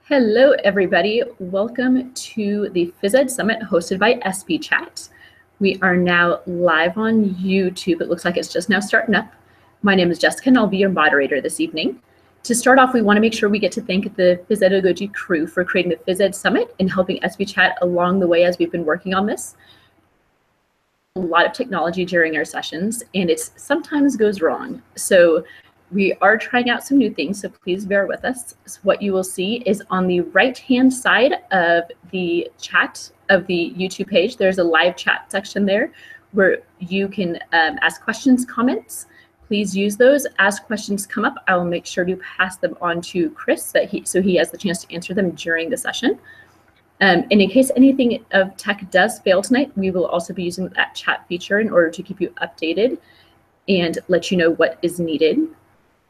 Hello, everybody. Welcome to the Phys Ed Summit hosted by ESPEchat. We are now live on YouTube. It looks like it's just now starting up. My name is Jessica, and I'll be your moderator this evening. To start off, we want to make sure we get to thank the Phys Edagogy crew for creating the Phys Ed Summit and helping ESPEchat along the way as we've been working on this. A lot of technology during our sessions, and it sometimes goes wrong. So we are trying out some new things, so please bear with us. So what you will see is on the right-hand side of the chat of the YouTube page, there's a live chat section there where you can ask questions, comments. Please use those. As questions come up, I will make sure to pass them on to Chris so he has the chance to answer them during the session. And in case anything of tech does fail tonight, we will also be using that chat feature in order to keep you updated and let you know what is needed.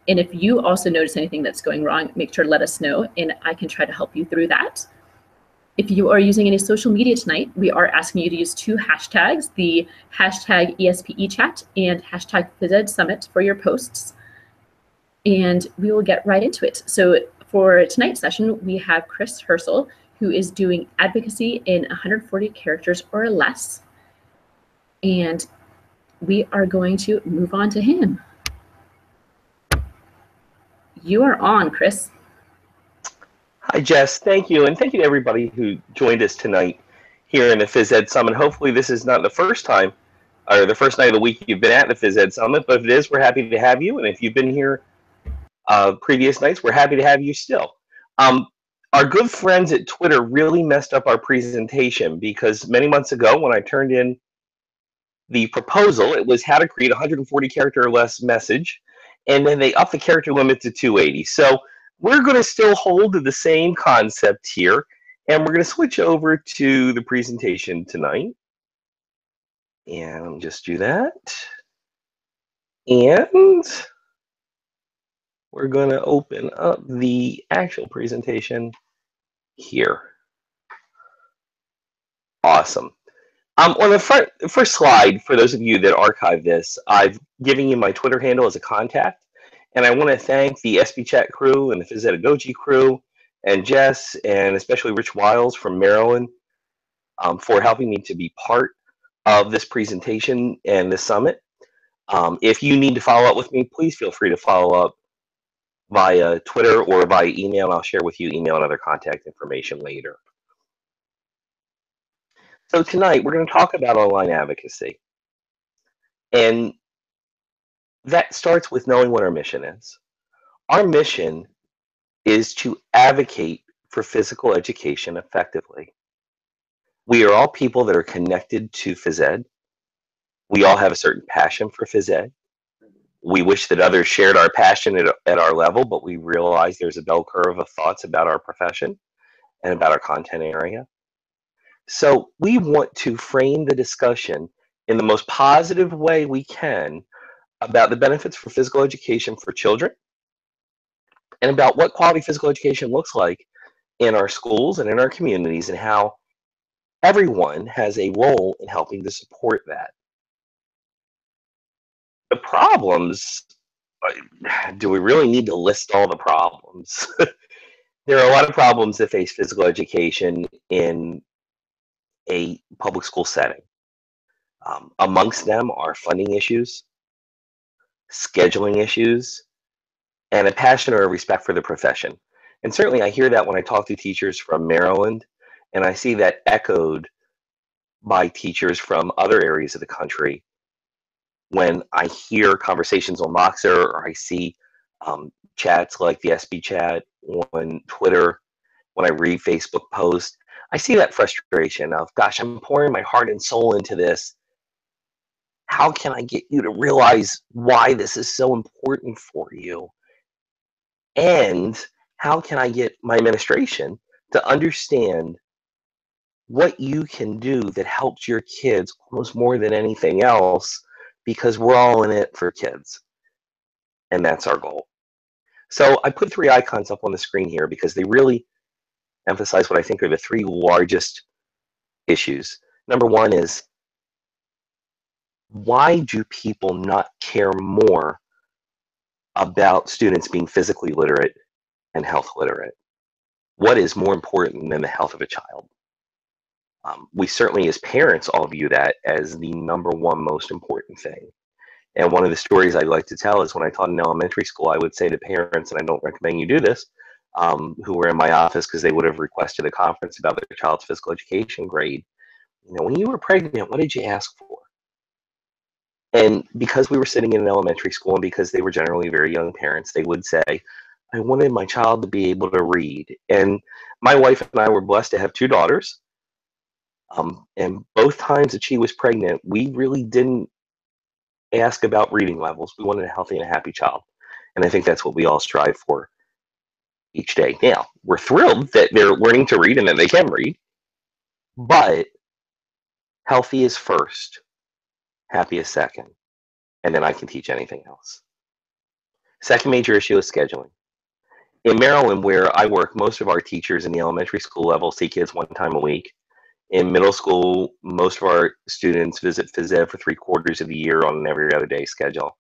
And if you also notice anything that's going wrong, make sure to let us know, and I can try to help you through that. If you are using any social media tonight, we are asking you to use two hashtags, the hashtag ESPEchat and hashtag PhysEdSummit for your posts. And we will get right into it. So for tonight's session, we have Chris Hersl, who is doing advocacy in 140 characters or less. And we are going to move on to him. You are on, Chris. Hi, Jess. Thank you. And thank you to everybody who joined us tonight here in the Phys Ed Summit. Hopefully this is not the first time or the first night of the week you've been at the Phys Ed Summit, but if it is, we're happy to have you. And if you've been here previous nights, we're happy to have you still. Our good friends at Twitter really messed up our presentation because many months ago when I turned in the proposal, it was how to create a 140 character or less message, and then they upped the character limit to 280. So we're going to still hold to the same concept here, and we're going to switch over to the presentation tonight. And let me just do that. And we're going to open up the actual presentation here. Awesome. On the first slide, for those of you that archive this, I've given you my Twitter handle as a contact. And I want to thank the ESPEchat crew and the Phys Edagogy crew and Jess and especially Rich Wiles from Maryland for helping me to be part of this presentation and this summit. If you need to follow up with me, please feel free to follow up via Twitter or via email. I'll share with you email and other contact information later. So tonight we're going to talk about online advocacy. And that starts with knowing what our mission is. Our mission is to advocate for physical education effectively. We are all people that are connected to phys ed. We all have a certain passion for phys ed. We wish that others shared our passion at our level, but we realize there's a bell curve of thoughts about our profession and about our content area. So we want to frame the discussion in the most positive way we can about the benefits for physical education for children and about what quality physical education looks like in our schools and in our communities and how everyone has a role in helping to support that. The problems, do we really need to list all the problems? There are a lot of problems that face physical education in a public school setting. Amongst them are funding issues, scheduling issues, and a passion or a respect for the profession. And certainly I hear that when I talk to teachers from Maryland, and I see that echoed by teachers from other areas of the country when I hear conversations on Moxer or I see chats like the ESPEchat on Twitter, when I read Facebook posts, I see that frustration of, gosh, I'm pouring my heart and soul into this. How can I get you to realize why this is so important for you? And how can I get my administration to understand what you can do that helps your kids almost more than anything else, because we're all in it for kids. And that's our goal. So I put 3 icons up on the screen here because they really emphasize what I think are the 3 largest issues. Number 1 is, why do people not care more about students being physically literate and health literate? what is more important than the health of a child? We certainly, as parents, all view that as the number one most important thing. And one of the stories I like to tell is when I taught in elementary school, I would say to parents, and I don't recommend you do this, who were in my office because they would have requested a conference about their child's physical education grade. When you were pregnant, what did you ask for? And because we were sitting in an elementary school and because they were generally very young parents, they would say, I wanted my child to be able to read. And my wife and I were blessed to have two daughters. And both times that she was pregnant, we really didn't ask about reading levels. We wanted a healthy and a happy child. And I think that's what we all strive for each day. Now, we're thrilled that they're learning to read and that they can read, but healthy is first, happy is second, and then I can teach anything else. Second major issue is scheduling. In Maryland, where I work, most of our teachers in the elementary school level see kids one time a week. In middle school, most of our students visit phys ed for 3/4 of the year on an every other day schedule.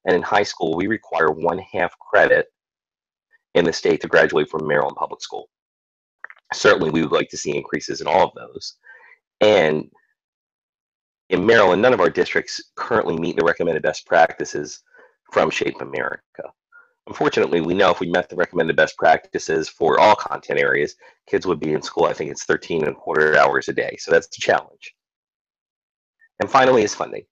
And in high school, we require 1/2 credit in the state to graduate from Maryland public school. Certainly, we would like to see increases in all of those. And in Maryland, none of our districts currently meet the recommended best practices from Shape America. Unfortunately, we know if we met the recommended best practices for all content areas, kids would be in school, I think it's 13.25 hours a day. So that's the challenge. And finally is funding.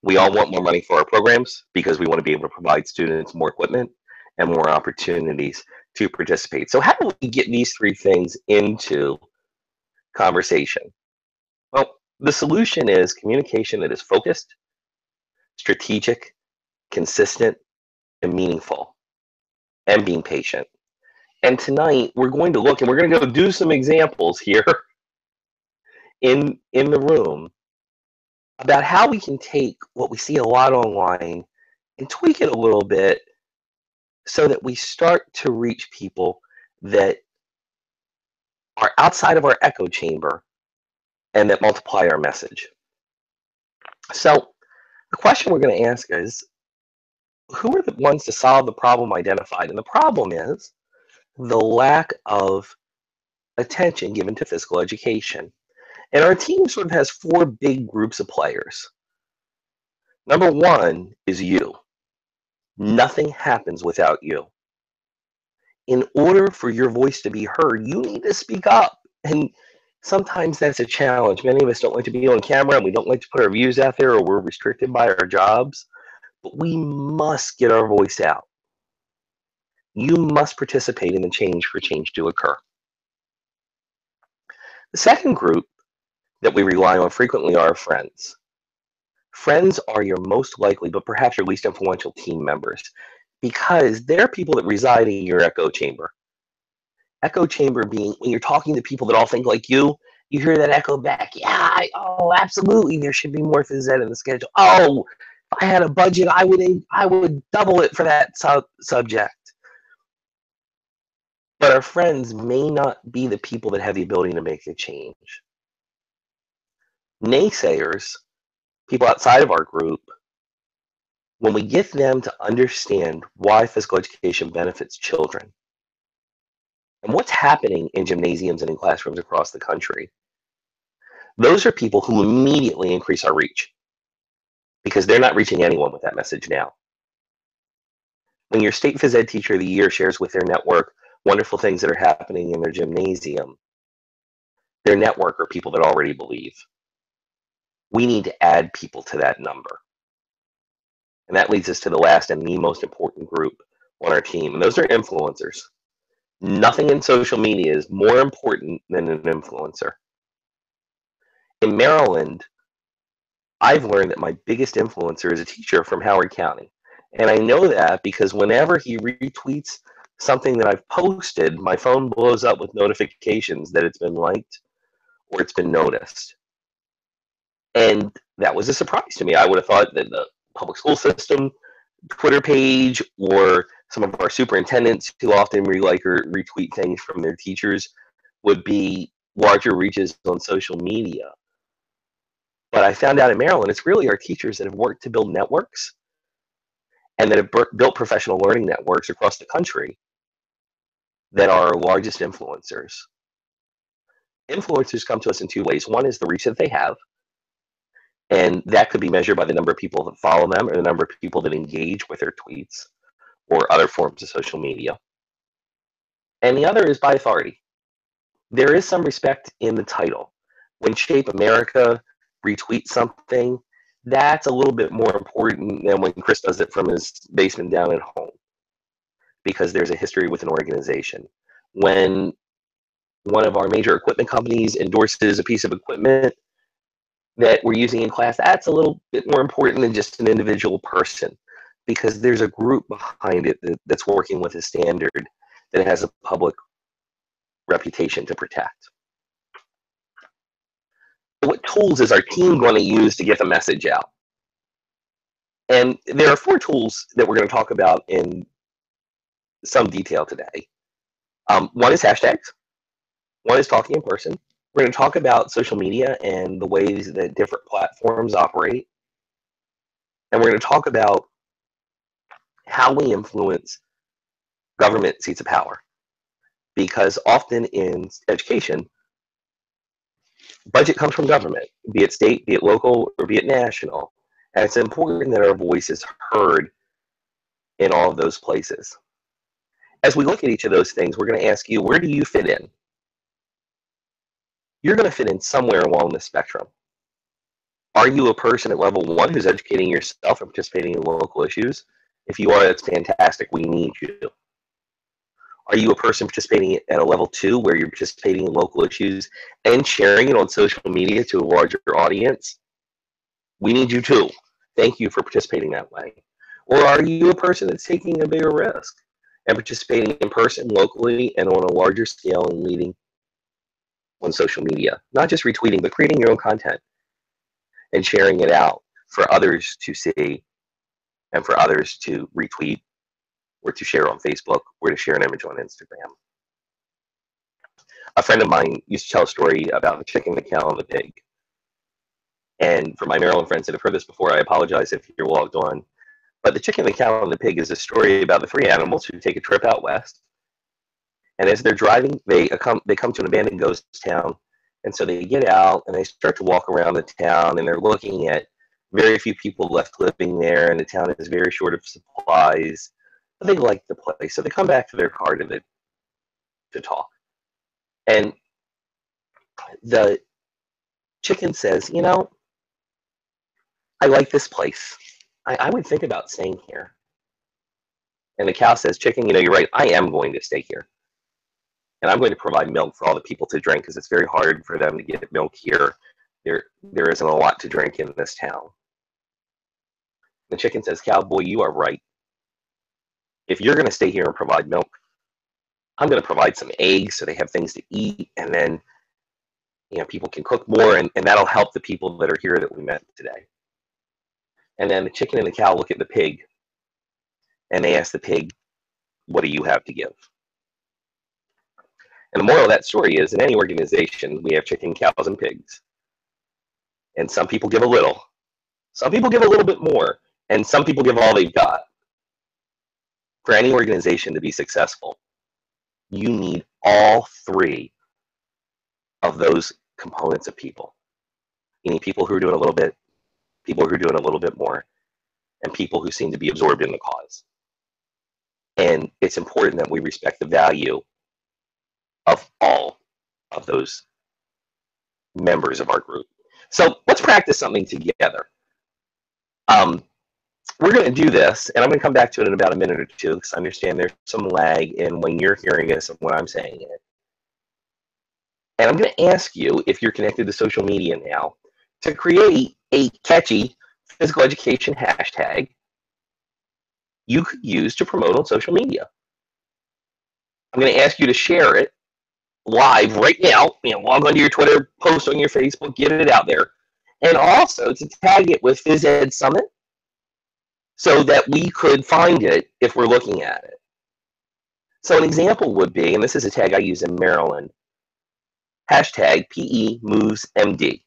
We all want more money for our programs because we want to be able to provide students more equipment and more opportunities to participate. So how do we get these three things into conversation? Well, the solution is communication that is focused, strategic, consistent, and meaningful, and being patient. And tonight we're going to look and we're going to go do some examples here in the room about how we can take what we see a lot online and tweak it a little bit so that we start to reach people that are outside of our echo chamber and that multiply our message. So the question we're going to ask is, who are the ones to solve the problem identified? And the problem is the lack of attention given to physical education. And our team sort of has four big groups of players. Number one is you. Nothing happens without you. In order for your voice to be heard, you need to speak up. And sometimes that's a challenge. Many of us don't like to be on camera and we don't like to put our views out there, or we're restricted by our jobs. But we must get our voice out. You must participate in the change for change to occur. The second group that we rely on frequently are our friends. Friends are your most likely, but perhaps your least influential team members, because they're people that reside in your echo chamber. Echo chamber being when you're talking to people that all think like you hear that echo back. Yeah, oh, absolutely, there should be more phys ed in the schedule. Oh, if I had a budget, I would double it for that subject. But our friends may not be the people that have the ability to make a change. Naysayers, people outside of our group, when we get them to understand why physical education benefits children and what's happening in gymnasiums and in classrooms across the country, those are people who immediately increase our reach because they're not reaching anyone with that message now. When your state phys ed teacher of the year shares with their network wonderful things that are happening in their gymnasium, their network are people that already believe. We need to add people to that number. And that leads us to the last and the most important group on our team, and those are influencers. Nothing in social media is more important than an influencer. In Maryland, I've learned that my biggest influencer is a teacher from Howard County. And I know that because whenever he retweets something that I've posted, my phone blows up with notifications that it's been liked or it's been noticed. And that was a surprise to me. I would have thought that the public school system Twitter page or some of our superintendents who often like or retweet things from their teachers would be larger reaches on social media. But I found out in Maryland, it's really our teachers that have worked to build networks and that have built professional learning networks across the country that are our largest influencers. Influencers come to us in two ways. One is the reach that they have, and that could be measured by the number of people that follow them or the number of people that engage with their tweets or other forms of social media. And the other is by authority. There is some respect in the title. When Shape America retweets something, that's a little bit more important than when Chris does it from his basement down at home, because there's a history with an organization. When one of our major equipment companies endorses a piece of equipment that we're using in class, that's a little bit more important than just an individual person, because there's a group behind it that's working with a standard that has a public reputation to protect. What tools is our team going to use to get the message out? And there are 4 tools that we're going to talk about in some detail today. One is hashtags. One is talking in person. We're going to talk about social media and the ways that different platforms operate. And we're going to talk about how we influence government seats of power. Because often in education, budget comes from government, be it state, be it local, or be it national. And it's important that our voice is heard in all of those places. As we look at each of those things, we're going to ask you, where do you fit in? You're going to fit in somewhere along the spectrum. Are you a person at level 1 who's educating yourself and participating in local issues? If you are, that's fantastic. We need you. Are you a person participating at a level 2 where you're participating in local issues and sharing it on social media to a larger audience? We need you too. Thank you for participating that way. Or are you a person that's taking a bigger risk and participating in person, locally, and on a larger scale and leading on social media? Not just retweeting, but creating your own content and sharing it out for others to see and for others to retweet or to share on Facebook or to share an image on Instagram. A friend of mine used to tell a story about the chicken, the cow, and the pig. And for my Maryland friends that have heard this before, I apologize if you're logged on. But the chicken, the cow, and the pig is a story about the 3 animals who take a trip out west. And as they're driving, they come to an abandoned ghost town. And so they get out and they start to walk around the town, and they're looking at very few people left living there, and the town is very short of supplies. But they like the place, so they come back to their car to talk. And the chicken says, you know, I like this place. I would think about staying here. And the cow says, chicken, you know, you're right. I am going to stay here. And I'm going to provide milk for all the people to drink, because it's very hard for them to get milk here. There isn't a lot to drink in this town. The chicken says, cowboy, you are right. If you're going to stay here and provide milk, I'm going to provide some eggs so they have things to eat, and then, you know, people can cook more, and that'll help the people that are here that we met today. And then the chicken and the cow look at the pig, and they ask the pig, what do you have to give? And the moral of that story is, in any organization, we have chicken, cows, and pigs. And some people give a little. Some people give a little bit more. And some people give all they've got. For any organization to be successful, you need all 3 of those components of people. You need people who are doing a little bit, people who are doing a little bit more, and people who seem to be absorbed in the cause. And it's important that we respect the value of all of those members of our group. So let's practice something together. We're going to do this, and I'm going to come back to it in about a minute or 2, because I understand there's some lag in when you're hearing this and when I'm saying it. And I'm going to ask you, if you're connected to social media now, to create a catchy physical education hashtag you could use to promote on social media. I'm going to ask you to share it live right now. You know, log onto your Twitter, post on your Facebook, get it out there. And also to tag it with Phys Ed Summit so that we could find it if we're looking at it. So an example would be, and this is a tag I use in Maryland, hashtag PEMovesMD,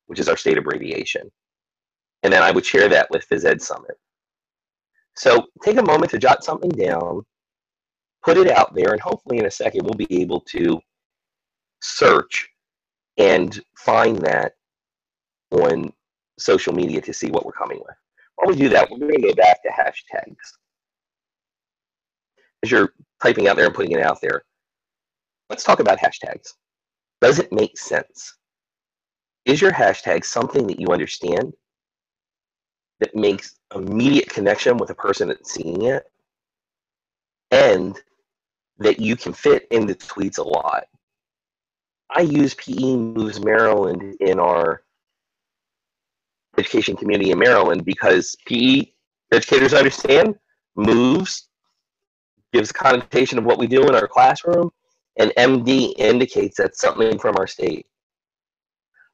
which is our state abbreviation. And then I would share that with Phys Ed Summit. So take a moment to jot something down put it out there, and hopefully in a second we'll be able to search and find that on social media to see what we're coming with. While we do that, we're going to go back to hashtags. As you're typing out there and putting it out there, let's talk about hashtags. Does it make sense? Is your hashtag something that you understand, that makes immediate connection with the person that's seeing it, and that you can fit into tweets a lot? I use PE Moves Maryland in our education community in Maryland because PE educators understand moves gives a connotation of what we do in our classroom, and MD indicates that's something from our state.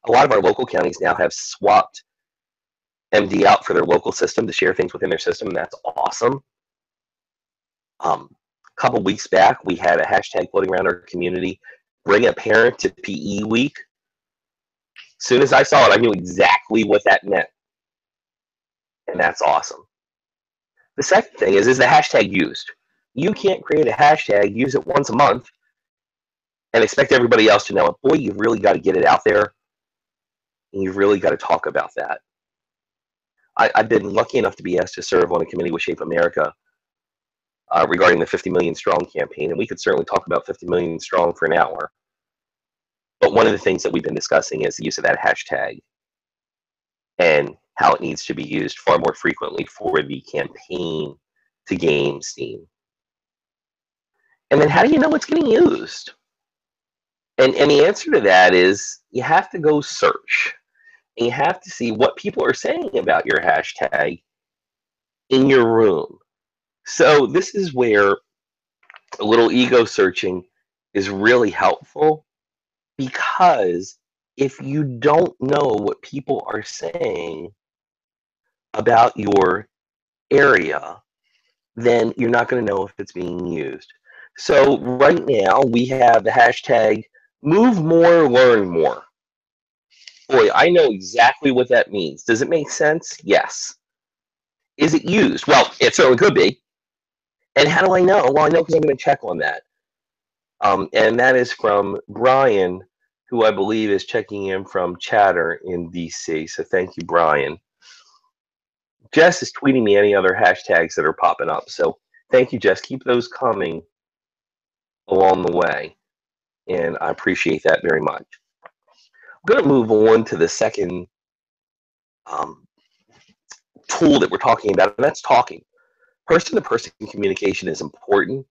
A lot of our local counties now have swapped MD out for their local system to share things within their system, and that's awesome. A couple weeks back, we had a hashtag floating around our community, bring a parent to PE week. As soon as I saw it, I knew exactly what that meant, and that's awesome. The second thing is the hashtag used? You can't create a hashtag, use it once a month, and expect everybody else to know it. Boy, you've really got to get it out there, and you've really got to talk about that. I've been lucky enough to be asked to serve on a committee with Shape America regarding the 50 Million Strong campaign, and we could certainly talk about 50 Million Strong for an hour. But one of the things that we've been discussing is the use of that hashtag and how it needs to be used far more frequently for the campaign to gain steam. And then how do you know it's getting used? And the answer to that is you have to go search. And you have to see what people are saying about your hashtag in your room. So this is where a little ego searching is really helpful, because if you don't know what people are saying about your area, then you're not going to know if it's being used. So right now we have the hashtag move more, learn more. Boy, I know exactly what that means. Does it make sense? Yes. Is it used? Well, it certainly could be. And how do I know? Well, I know because I'm going to check on that. And that is from Brian, who I believe is checking in from Chatter in DC. So thank you, Brian. Jess is tweeting me any other hashtags that are popping up. So thank you, Jess. Keep those coming along the way. And I appreciate that very much. I'm going to move on to the second tool that we're talking about, and that's talking. Person-to-person communication is important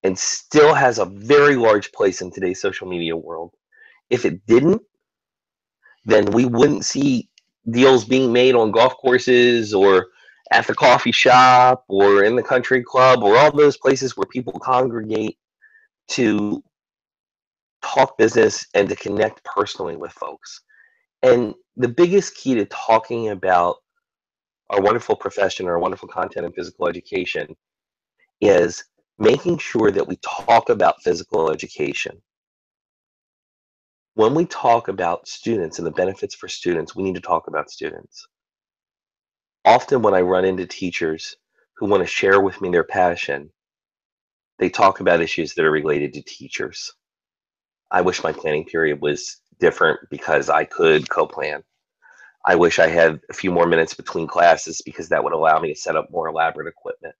and still has a very large place in today's social media world. If it didn't, then we wouldn't see deals being made on golf courses or at the coffee shop or in the country club or all those places where people congregate to talk business and to connect personally with folks. And the biggest key to talking about our wonderful profession, our wonderful content in physical education, is making sure that we talk about physical education. When we talk about students and the benefits for students, we need to talk about students. Often when I run into teachers who want to share with me their passion, they talk about issues that are related to teachers. I wish my planning period was different because I could co-plan. I wish I had a few more minutes between classes because that would allow me to set up more elaborate equipment.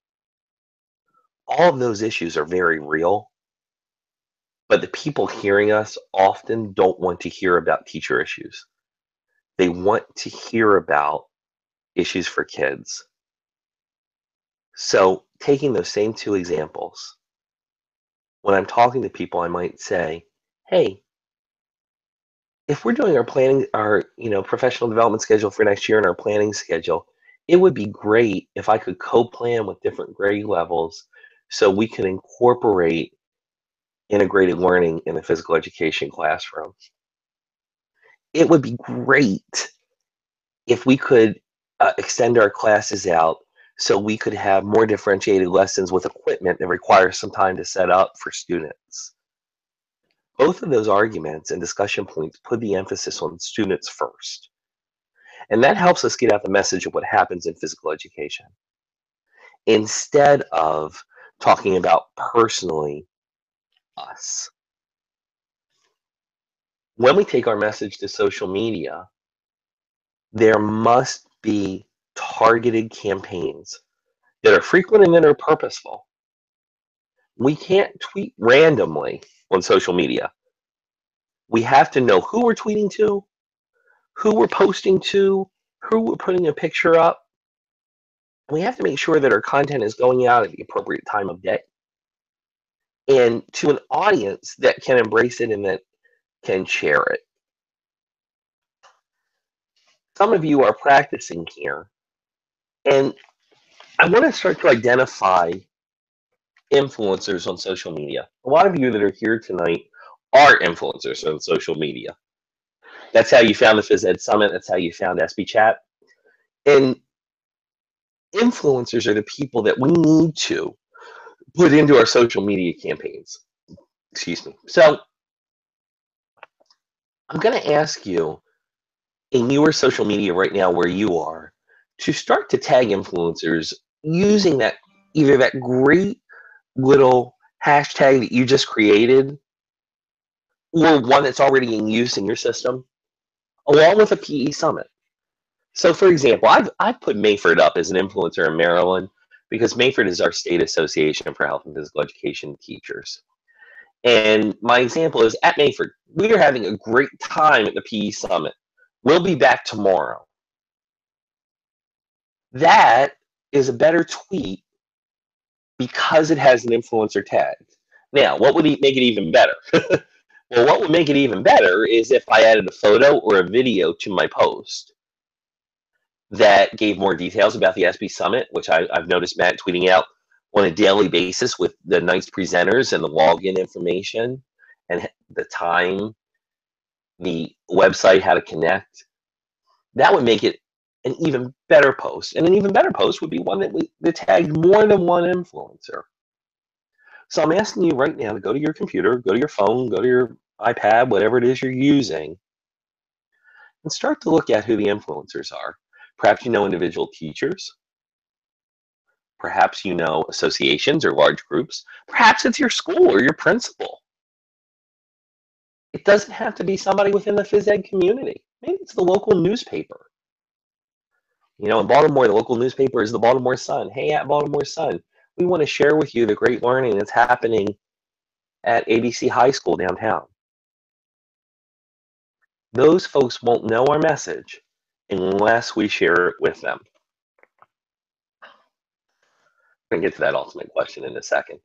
All of those issues are very real, but the people hearing us often don't want to hear about teacher issues. They want to hear about issues for kids. So taking those same two examples, when I'm talking to people, I might say, hey, if we're doing our planning, our professional development schedule for next year and our planning schedule, it would be great if I could co-plan with different grade levels so we can incorporate integrated learning in the physical education classroom. It would be great if we could extend our classes out so we could have more differentiated lessons with equipment that requires some time to set up for students. Both of those arguments and discussion points put the emphasis on students first. And that helps us get out the message of what happens in physical education, instead of talking about personally us. When we take our message to social media, there must be targeted campaigns that are frequent and that are purposeful. We can't tweet randomly on social media. We have to know who we're tweeting to, who we're posting to, who we're putting a picture up. We have to make sure that our content is going out at the appropriate time of day and to an audience that can embrace it and that can share it. Some of you are practicing here, and I want to start to identify influencers on social media. A lot of you that are here tonight are influencers on social media. That's how you found the Phys Ed Summit. That's how you found ESPEchat. And influencers are the people that we need to put into our social media campaigns. Excuse me. So I'm going to ask you in your social media right now where you are to start to tag influencers using that either that great little hashtag that you just created or one that's already in use in your system along with a PE summit. So for example, I've put Mayford up as an influencer in Maryland because Mayford is our state association for health and physical education teachers. And my example is at Mayford, we are having a great time at the PE Summit. We'll be back tomorrow. That is a better tweet because it has an influencer tag. Now, what would make it even better? Well, what would make it even better is if I added a photo or a video to my post that gave more details about the ESPE Summit, which I've noticed Matt tweeting out on a daily basis with the night's presenters and the login information and the time, the website, how to connect. That would make it an even better post. And an even better post would be one that tagged more than one influencer. So I'm asking you right now to go to your computer, go to your phone, go to your iPad, whatever it is you're using, and start to look at who the influencers are. Perhaps you know individual teachers. Perhaps you know associations or large groups. Perhaps it's your school or your principal. It doesn't have to be somebody within the phys ed community. Maybe it's the local newspaper. You know, in Baltimore, the local newspaper is the Baltimore Sun. Hey, at Baltimore Sun, we want to share with you the great learning that's happening at ABC High School downtown. Those folks won't know our message unless we share it with them. I'm going to get to that ultimate question in a second.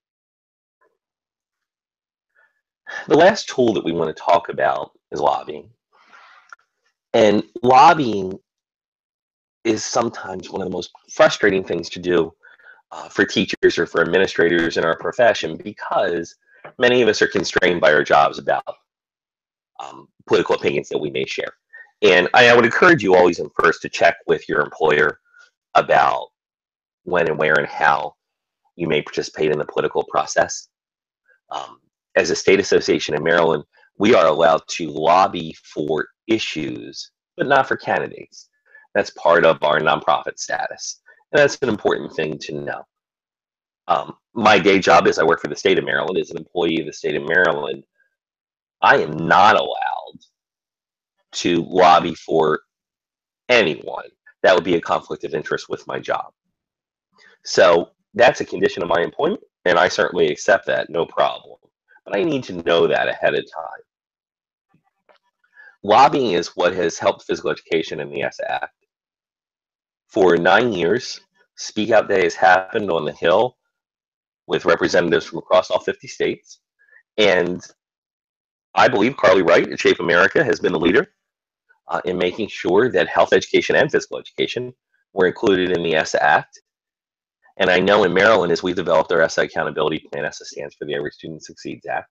The last tool that we want to talk about is lobbying. And lobbying is sometimes one of the most frustrating things to do for teachers or for administrators in our profession because many of us are constrained by our jobs about political opinions that we may share. And I would encourage you always and first to check with your employer about when and where and how you may participate in the political process. As a state association in Maryland, we are allowed to lobby for issues, but not for candidates. That's part of our nonprofit status. And that's an important thing to know. My day job is I work for the state of Maryland. As an employee of the state of Maryland, I am not allowed to lobby for anyone. That would be a conflict of interest with my job. So that's a condition of my employment, and I certainly accept that, no problem. But I need to know that ahead of time. Lobbying is what has helped physical education in the ESSA Act. For 9 years, Speak Out Day has happened on the Hill with representatives from across all 50 states. And I believe Carly Wright at Shape America has been the leader in making sure that health education and physical education were included in the ESSA Act. And I know in Maryland, as we've developed our ESSA Accountability Plan, ESSA stands for the Every Student Succeeds Act,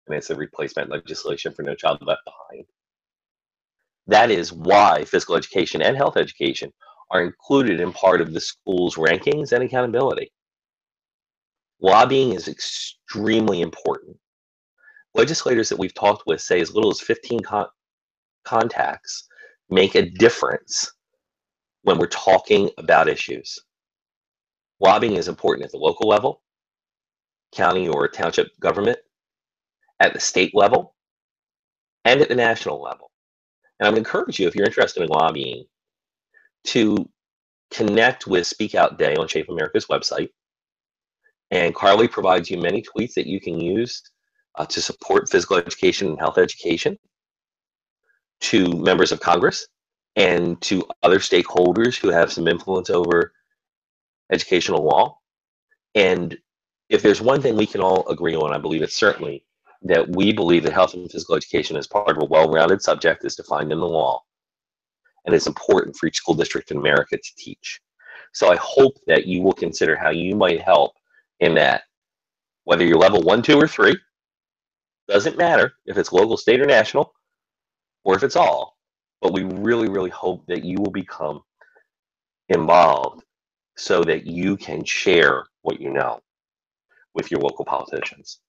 and it's a replacement legislation for No Child Left Behind. That is why physical education and health education are included in part of the school's rankings and accountability. Lobbying is extremely important. Legislators that we've talked with say as little as 15 contacts make a difference when we're talking about issues. Lobbying is important at the local level. county, or township government, at the state level, and at the national level. And I would encourage you, if you're interested in lobbying, to connect with Speak Out Day on Shape America's website. And Carly provides you many tweets that you can use to support physical education and health education to members of Congress and to other stakeholders who have some influence over educational law. And if there's one thing we can all agree on, I believe it's certainly that we believe that health and physical education is part of a well-rounded subject as defined in the law. And it's important for each school district in America to teach. So I hope that you will consider how you might help in that, whether you're level 1, 2, or 3, doesn't matter if it's local, state, or national, or if it's all. But we really, really hope that you will become involved so that you can share what you know with your local politicians.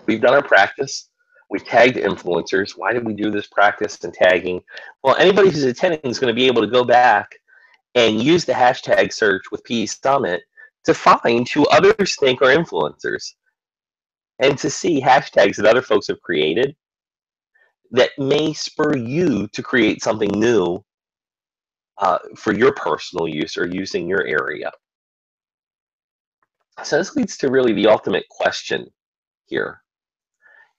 We've done our practice. We've tagged influencers. Why did we do this practice and tagging? Well, anybody who's attending is going to be able to go back and use the hashtag search with PE Summit to find who others think are influencers and to see hashtags that other folks have created that may spur you to create something new for your personal use or use in your area. So this leads to really the ultimate question here.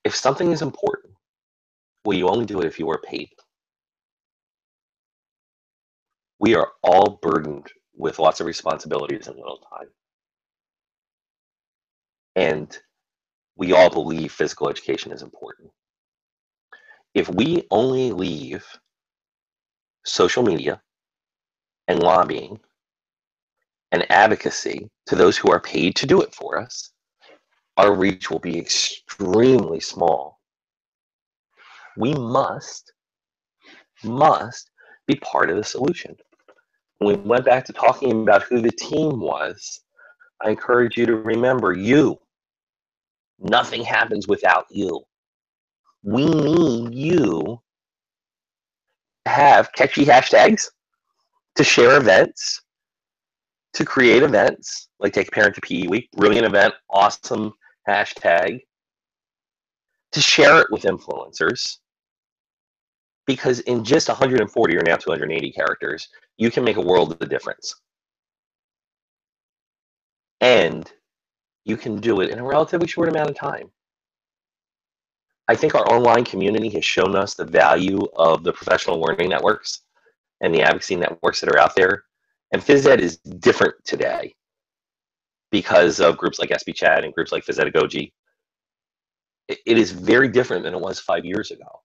If something is important, will you only do it if you are paid? We are all burdened with lots of responsibilities and little time. And we all believe physical education is important. If we only leave social media and lobbying and advocacy to those who are paid to do it for us, our reach will be extremely small. We must be part of the solution. When we went back to talking about who the team was, I encourage you to remember you. Nothing happens without you. We need you to have catchy hashtags, to share events, to create events, like Take a Parent to PE Week, brilliant event, awesome hashtag, to share it with influencers, because in just 140 or now 280 characters, you can make a world of difference. And you can do it in a relatively short amount of time. I think our online community has shown us the value of the professional learning networks and the advocacy networks that are out there. And phys ed is different today because of groups like ESPEchat and groups like Physedagogy. It is very different than it was 5 years ago.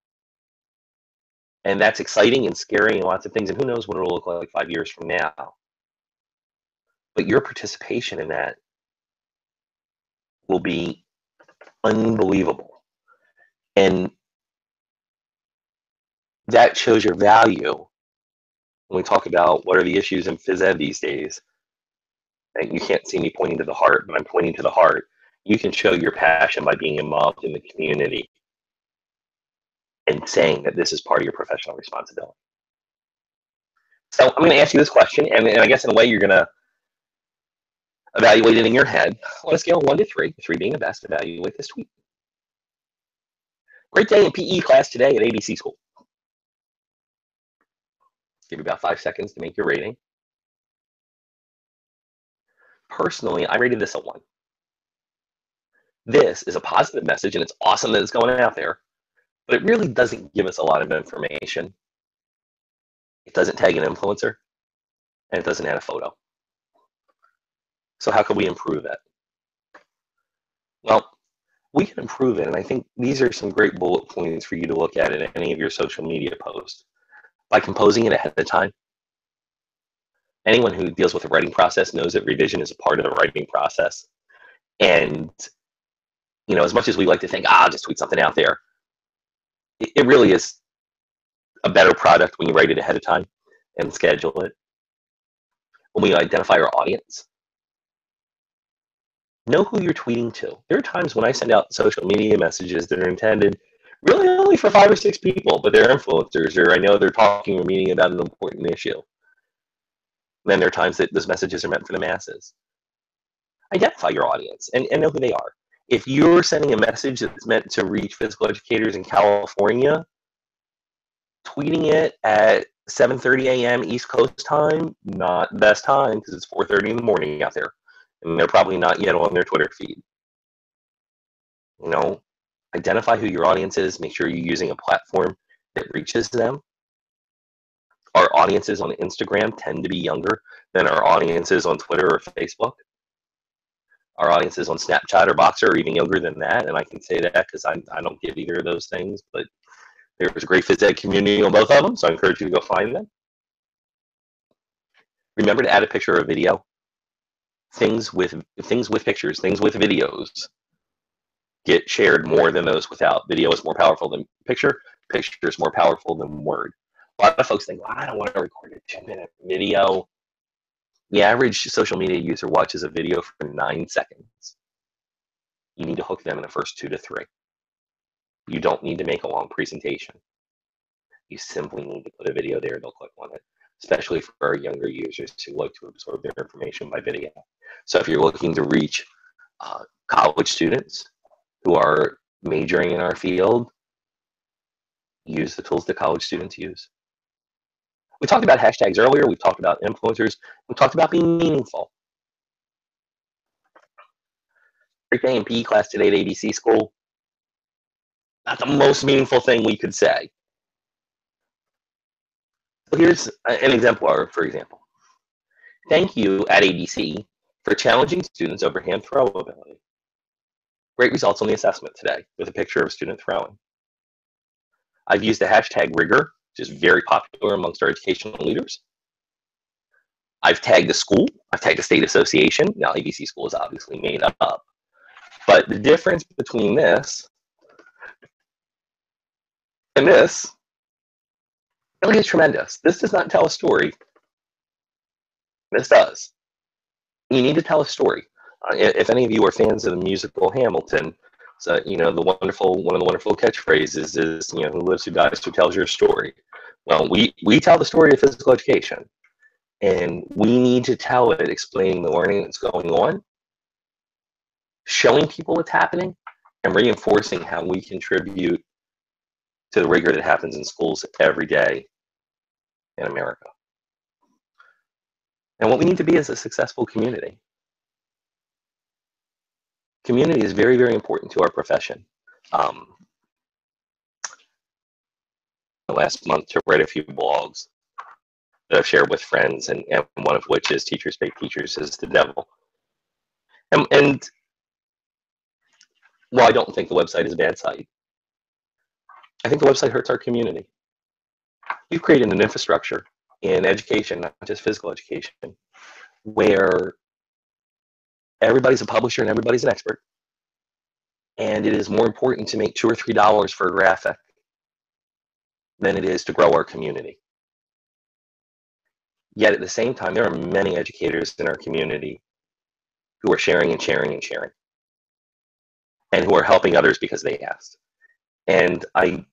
And that's exciting and scary and lots of things. And who knows what it'll look like 5 years from now. But your participation in that will be unbelievable. And that shows your value when we talk about what are the issues in phys ed these days. And you can't see me pointing to the heart, but I'm pointing to the heart. You can show your passion by being involved in the community and saying that this is part of your professional responsibility. So I'm going to ask you this question, and I guess in a way you're going to evaluate it in your head on a scale of 1 to 3, 3 being the best. Evaluate this tweet. Great day in PE class today at ABC School. Give you about 5 seconds to make your rating. Personally, I rated this a 1. This is a positive message, and it's awesome that it's going out there, but it really doesn't give us a lot of information. It doesn't tag an influencer, and it doesn't add a photo. So how can we improve it? Well, we can improve it, and I think these are some great bullet points for you to look at in any of your social media posts. By composing it ahead of time. Anyone who deals with the writing process knows that revision is a part of the writing process. And, you know, as much as we like to think, I'll just tweet something out there, it really is a better product when you write it ahead of time and schedule it. When we identify our audience, know who you're tweeting to. There are times when I send out social media messages that are intended really only for 5 or 6 people, but they're influencers, or I know they're talking or meeting about an important issue. Then there are times that those messages are meant for the masses. Identify your audience and know who they are. If you're sending a message that's meant to reach physical educators in California, tweeting it at 7:30 a.m. East Coast time, not the best time because it's 4:30 in the morning out there. And they're probably not yet on their Twitter feed. You know, identify who your audience is. Make sure you're using a platform that reaches them. Our audiences on Instagram tend to be younger than our audiences on Twitter or Facebook. Our audiences on Snapchat or Boxer are even younger than that, and I can say that because I don't get either of those things, but there's a great phys ed community on both of them, so I encourage you to go find them. Remember to add a picture or a video. Things with pictures, things with videos get shared more than those without. Video is more powerful than picture. Picture is more powerful than word. A lot of folks think, well, I don't want to record a 2-minute video. The average social media user watches a video for 9 seconds. You need to hook them in the first 2 to 3. You don't need to make a long presentation. You simply need to put a video there and they'll click on it, especially for our younger users who like to absorb their information by video. So if you're looking to reach college students who are majoring in our field, use the tools that college students use. We talked about hashtags earlier. We've talked about influencers. We talked about being meaningful. Great day in PE class today at ABC school. Not the most meaningful thing we could say. So here's an exemplar, for example. Thank you at ABC for challenging students over hand throw ability. Great results on the assessment today with a picture of a student throwing. I've used the hashtag rigor, which is very popular amongst our educational leaders. I've tagged the school. I've tagged the state association. Now, ABC school is obviously made up. But the difference between this and this really is tremendous. This does not tell a story. This does. You need to tell a story. If any of you are fans of the musical Hamilton, so you know one of the wonderful catchphrases is who lives, who dies, who tells your story. Well, we tell the story of physical education, and we need to tell it, explaining the learning that's going on, showing people what's happening, and reinforcing how we contribute to the rigor that happens in schools every day in America. And what we need to be is a successful community. Community is very, very important to our profession. Last month to write a few blogs that I've shared with friends, and one of which is Teachers Pay Teachers is the Devil. And while I don't think the website is a bad site, I think the website hurts our community. We've created an infrastructure in education, not just physical education, where everybody's a publisher and everybody's an expert. And it is more important to make $2 or $3 for a graphic than it is to grow our community. Yet at the same time, there are many educators in our community who are sharing and sharing and sharing, and who are helping others because they asked. And I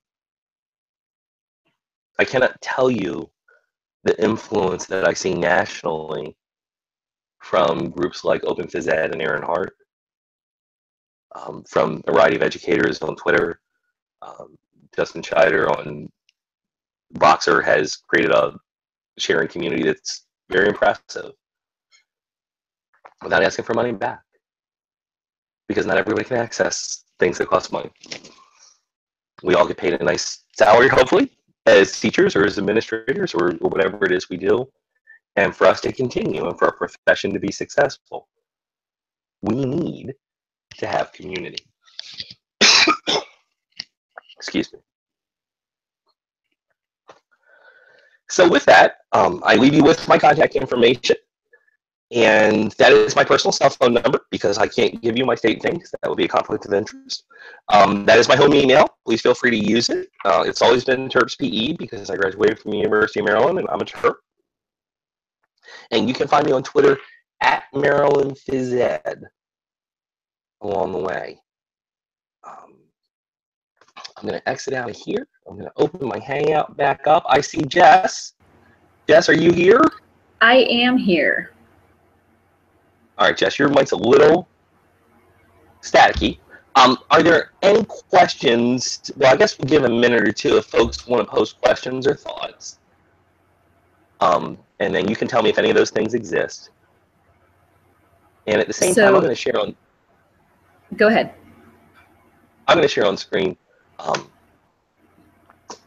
cannot tell you the influence that I see nationally from groups like Open Phys Ed and Aaron Hart, from a variety of educators on Twitter. Justin Scheider on Boxer has created a sharing community that's very impressive without asking for money back, because not everybody can access things that cost money. We all get paid a nice salary, hopefully, as teachers or as administrators or whatever it is we do. And for us to continue and for our profession to be successful, we need to have community. Excuse me. So with that, I leave you with my contact information. And that is my personal cell phone number, because I can't give you my state thing, because that would be a conflict of interest. That is my home email. Please feel free to use it. It's always been Terps PE, because I graduated from the University of Maryland and I'm a Terp. And you can find me on Twitter at Maryland Phys Ed along the way. I'm going to exit out of here. I'm going to open my Hangout back up. I see Jess. Jess, are you here? I am here. All right, Jess, your mic's a little staticky. Are there any questions? Well, I guess we'll give a minute or two if folks want to post questions or thoughts. And then you can tell me if any of those things exist. And at the same time, I'm going to share on. Go ahead. I'm going to share on screen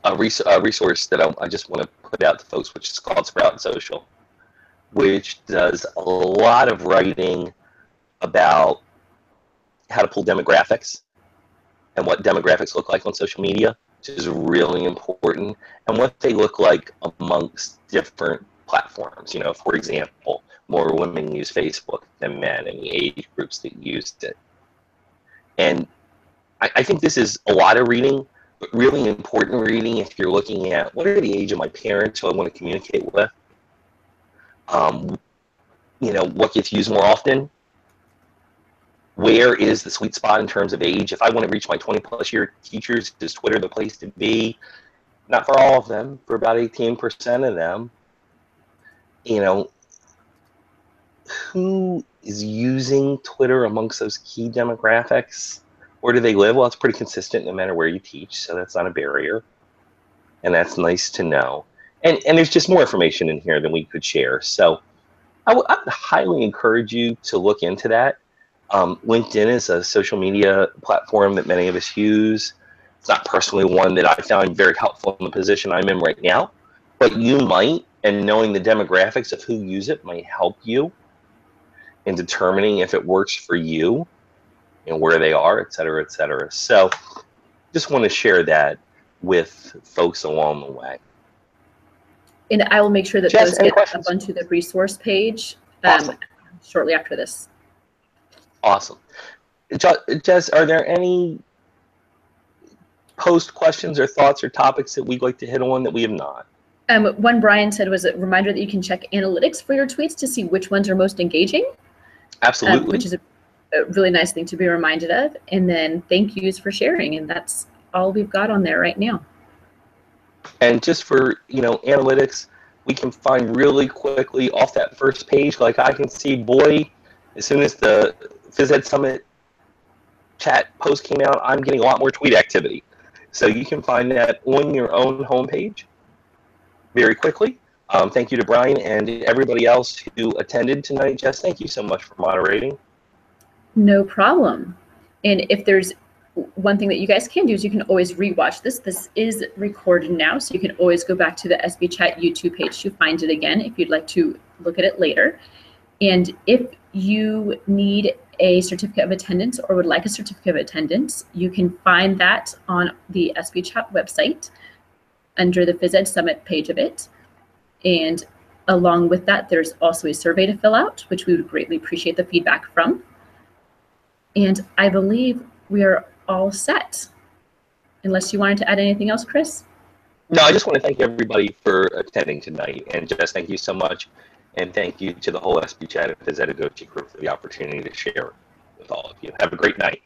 a resource that I just want to put out to folks, which is called Sprout Social, which does a lot of writing about how to pull demographics and what demographics look like on social media, which is really important, and what they look like amongst different platforms. You know, for example, more women use Facebook than men, and the age groups that used it. And I think this is a lot of reading, but really important reading if you're looking at what are the age of my parents who I want to communicate with. You know, what gets used more often? Where is the sweet spot in terms of age? If I want to reach my 20-plus year teachers, is Twitter the place to be? Not for all of them, for about 18% of them. You know, who is using Twitter amongst those key demographics? Where do they live? Well, it's pretty consistent no matter where you teach, so that's not a barrier. And that's nice to know. And there's just more information in here than we could share. So I would highly encourage you to look into that. LinkedIn is a social media platform that many of us use. It's not personally one that I found very helpful in the position I'm in right now, but you might, and knowing the demographics of who use it might help you in determining if it works for you and where they are, et cetera, et cetera. So just want to share that with folks along the way. And I will make sure that Jess, those get questions? up onto the resource page Awesome. shortly after this. Awesome. Jess, are there any post questions or thoughts or topics that we'd like to hit on that we have not? One Brian said was a reminder that you can check analytics for your tweets to see which ones are most engaging. Absolutely. Which is a really nice thing to be reminded of. And then thank yous for sharing. And that's all we've got on there right now. And just for, you know, analytics, we can find really quickly off that first page, like I can see, boy, as soon as the Phys Ed Summit chat post came out, I'm getting a lot more tweet activity. So you can find that on your own homepage very quickly. Thank you to Brian and everybody else who attended tonight. Jess, thank you so much for moderating. No problem. And if there's one thing that you guys can do is you can always rewatch this. This is recorded now, so you can always go back to the ESPEchat YouTube page to find it again if you'd like to look at it later. And if you need a certificate of attendance or would like a certificate of attendance, you can find that on the ESPEchat website under the Phys Ed Summit page of it. And along with that, there's also a survey to fill out, which we would greatly appreciate the feedback from. And I believe we are all set. Unless you wanted to add anything else, Chris? No, I just want to thank everybody for attending tonight. And Jess, thank you so much. And thank you to the whole ESPEchat and Phys Ed group for the opportunity to share with all of you. Have a great night.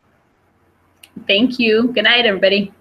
Thank you. Good night, everybody.